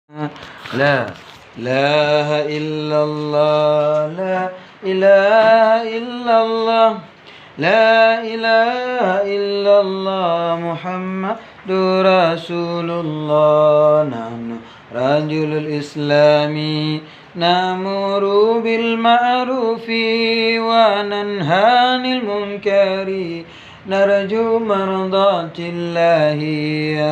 لا إله إلا الله لا إله إلا الله لا إله إلا الله محمد رسول الله نحن رجل الإسلام نأمر بالمعروف وننهى عن المنكر نرجو مرضاة الله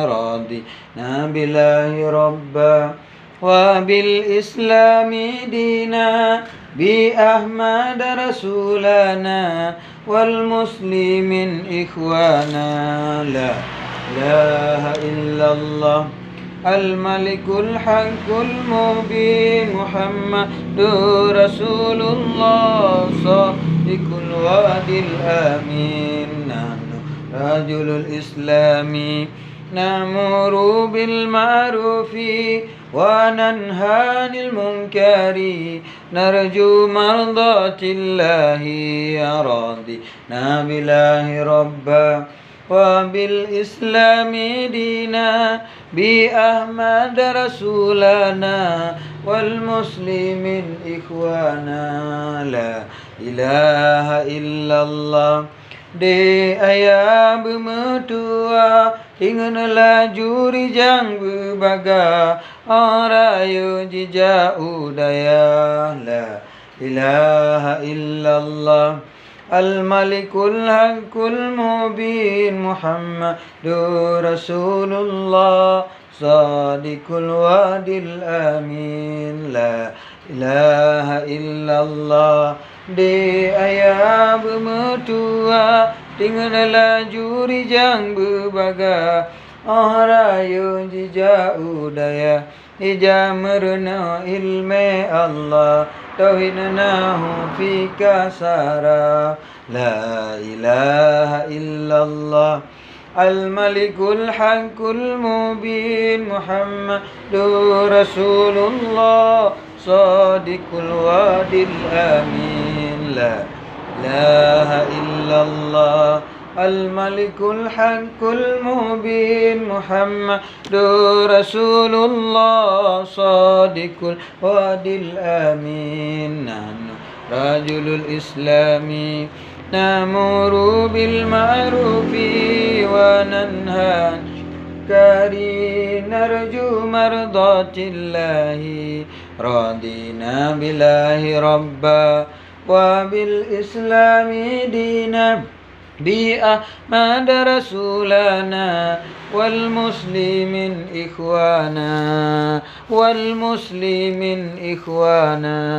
راضنا بالله ربا وبالإسلام دينا بأحمد رسولنا والمسلمين إخوانا لا إله إلا الله الملك الحق المبين محمد رسول الله صادق الوعد الأمين نحن رجل الإسلام نأمر بالمعروف وننهى عن المنكر نرجو مرضاة الله راضنا بالله ربا وبالإسلام دينا بأحمد رسولنا والمسلمين إخوانا لا إله إلا الله de ayah bermetua ingatlah juri jang berbaga arayu jija udaya la ilaha illallah al-malikul haqqul mubin muhammadur rasulullah sadiqul wadil amin la ilaha illallah de ayah bermetua tinggallah juri jang berbaga arayu jija udaya ija merna ilme Allah tauhidnahu fika sara la ilaha illallah al-malikul haqqul mubin muhammadur rasulullah sadiqul wadil amin la ilaha illallah al-malikul haqqul mubin muhammadur rasulullah sadiqul wadil amin nahnu rajulul islami نأمر بالمعروف وننهى عن المنكر نرجو مرضاة الله راضنا بالله ربا وبالإسلام دينا بأحمد رسولنا والمسلمين إخوانا